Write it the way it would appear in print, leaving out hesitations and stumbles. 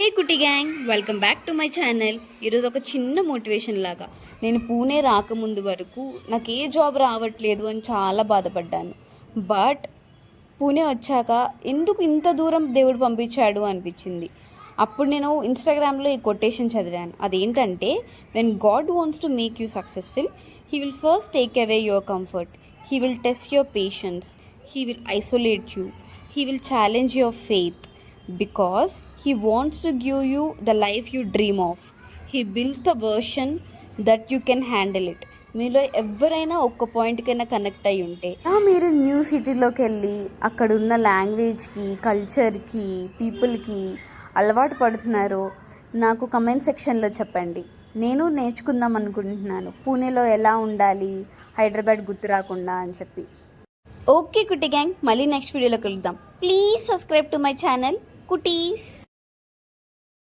Hey cutie gang, welcome back to my channel. ఈరోజు ఒక చిన్న మోటివేషన్ లాగా. నేను పూణే రాకముందు వరకు నాకు ఏ జాబ్ రావట్లేదు అని చాలా బాధపడ్డాను. బట్ పూణే వచ్చాక ఎందుకు ఇంత దూరం దేవుడు పంపించాడు అనిపించింది. అప్పుడు నేను ఇన్స్టాగ్రామ్లో ఈ కొటేషన్ చదివాను. అదేంటంటే, when God wants to make you successful, he will first take away your comfort, he will test your patience, he will isolate you, he will challenge your faith, because he wants to give you the life you dream of. He builds the version that you can handle it. మీలో ఎవరైనా ఒక్క పాయింట్కైనా connect అయ్యి ఉంటే, మీరు new సిటీలోకి వెళ్ళి అక్కడున్న లాంగ్వేజ్కి, కల్చర్కి, పీపుల్కి అలవాటు పడుతున్నారో నాకు కమెంట్ సెక్షన్లో చెప్పండి. నేను నేర్చుకుందాం అనుకుంటున్నాను పూణేలో ఎలా ఉండాలి, హైదరాబాద్ గుర్తు రాకుండా అని చెప్పి. ఓకే కుట్టి గ్యాంగ్, మళ్ళీ నెక్స్ట్ వీడియోలో కలుద్దాం. Please subscribe to my channel cuties.